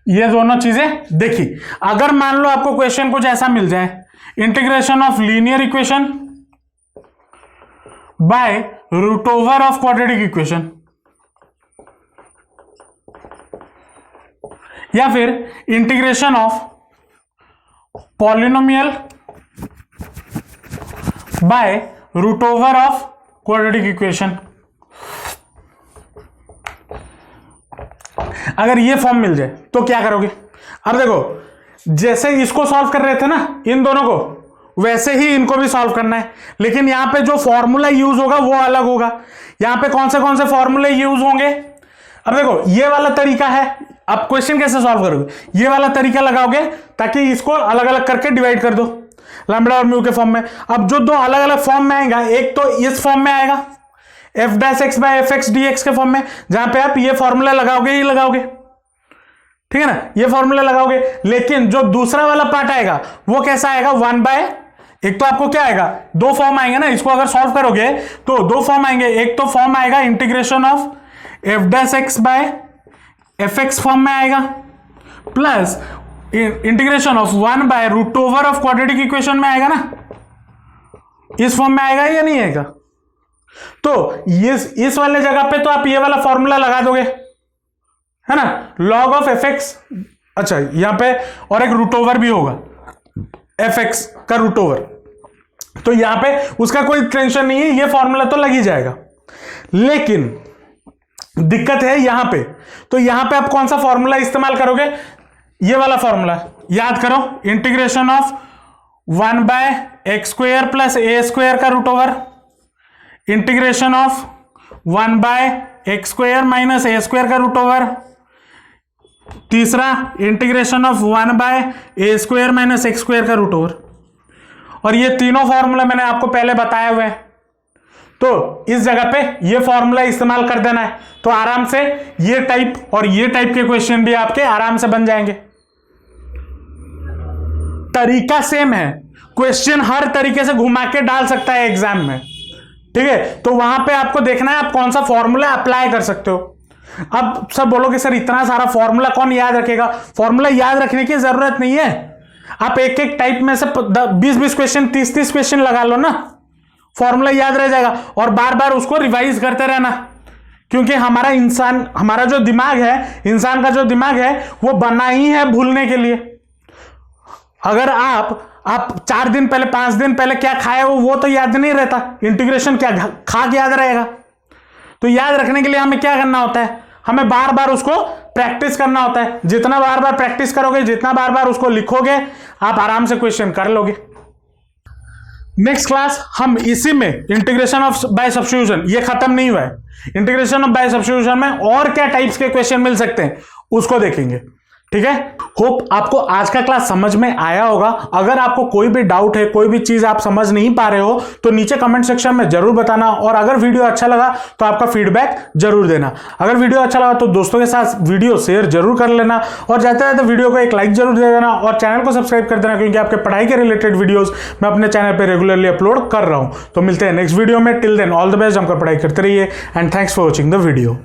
ये दोनों चीजें देखी। अगर मान लो आपको क्वेश्चन कुछ ऐसा मिल जाए, integration of linear equation by root over of quadratic equation, या फिर integration of polynomial by root over of quadratic equation, अगर ये फॉर्म मिल जाए तो क्या करोगे? अब देखो, जैसे इसको सॉल्व कर रहे थे ना इन दोनों को, वैसे ही इनको भी सॉल्व करना है, लेकिन यहां पे जो फॉर्मूला यूज होगा वो अलग होगा। यहां पे कौन से फॉर्मूले यूज होंगे? अब देखो, ये वाला तरीका है, अब क्वेश्चन कैसे सॉल्व करोगे? ये वाला तरीका लगाओगे ताकि इसको अलग अलग करके डिवाइड कर दो लैम्ब्डा और म्यू के फॉर्म में। अब जो 2 अलग अलग फॉर्म में आएगा, एक तो इस फॉर्म में आएगा f dash x by f x d x के फॉर्म में, जहां पे आप ये फॉर्मूला लगाओगे ही लगाओगे, ठीक है ना, ये फॉर्मूला लगाओगे। लेकिन जो दूसरा वाला पार्ट आएगा वो कैसा आएगा? 1 बाय, एक तो आपको क्या आएगा, 2 फॉर्म आएंगे ना, इसको अगर सॉल्व करोगे तो 2 फॉर्म आएंगे। एक तो फॉर्म आएगा integration of f dash x by f x form में आएगा, plus integration of 1 by root over of quadratic equation में आएगा ना, इस फॉर्म में आएगा या नहीं आएगा? तो इस वाले जगह पे तो आप ये वाला फॉर्मूला लगा दोगे, है ना, लॉग ऑफ एफ एक्स। अच्छा, यहां पे और एक रूट ओवर भी होगा, एफ एक्स का रूट ओवर, तो यहां पे उसका कोई टेंशन नहीं है, ये फॉर्मूला तो लग ही जाएगा। लेकिन दिक्कत है यहां पे, तो यहां पे आप कौन सा फॉर्मूला इस्तेमाल करोगे? ये वाला फॉर्मूला याद करो, integration of 1 by x square plus a square का root over, integration of 1 by x square minus a square का रूट ओवर, तीसरा integration of 1/a² minus x² का रूट ओवर। और ये तीनों फॉर्मूला मैंने आपको पहले बताए हुए हैं, तो इस जगह पे ये फॉर्मूला इस्तेमाल कर देना है, तो आराम से ये टाइप और ये टाइप के क्वेश्चन भी आपके आराम से बन जाएंगे। तरीका सेम है, क्वेश्चन हर तरीके से घुमा के डाल सकता है एग्जाम में, ठीक है। तो वहां पे आपको देखना है आप कौन सा फॉर्मूला अप्लाई कर सकते हो। अब सब बोलोगे सर इतना सारा फॉर्मूला कौन याद रखेगा? फॉर्मूला याद रखने की जरूरत नहीं है, आप एक एक टाइप में से 20-20 क्वेश्चन 30-30 क्वेश्चन लगा लो ना, फॉर्मूला याद रह जाएगा। और बार बार उसको रिवाइज करते रहना, क्योंकि हमारा जो दिमाग है, इंसान का जो दिमाग है वो बना ही है भूलने के लिए। अगर आप 4 दिन पहले 5 दिन पहले क्या खाए वो तो याद नहीं रहता, इंटीग्रेशन क्या खा के याद रहेगा। तो याद रखने के लिए हमें क्या करना होता है, हमें बार बार उसको प्रैक्टिस करना होता है। जितना बार बार प्रैक्टिस करोगे, जितना बार बार उसको लिखोगे, आप आराम से क्वेश्चन कर लोगे। नेक्स्ट क्लास हम इसी में इंटीग्रेशन ऑफ बाय सब्स्टिट्यूशन, ये खत्म नहीं हुआ है, इंटीग्रेशन ऑफ बाय सब्स्टिट्यूशन में और क्या टाइप्स के क्वेश्चन मिल सकते हैं उसको देखेंगे, ठीक है। होप आपको आज का क्लास समझ में आया होगा। अगर आपको कोई भी डाउट है, कोई भी चीज आप समझ नहीं पा रहे हो, तो नीचे कमेंट सेक्शन में जरूर बताना। और अगर वीडियो अच्छा लगा तो आपका फीडबैक जरूर देना। अगर वीडियो अच्छा लगा तो दोस्तों के साथ वीडियो शेयर जरूर कर लेना, और जाते जाते वीडियो को एक लाइक जरूर दे देना, और चैनल को सब्सक्राइब कर देना, क्योंकि आपके पढ़ाई के रिलेटेड वीडियोस मैं अपने चैनल पर रेगुलरली अपलोड कर रहा हूं। तो मिलते हैं नेक्स्ट वीडियो में, till then all the best, जमकर पढ़ाई करते रहिए and thanks for watching the video.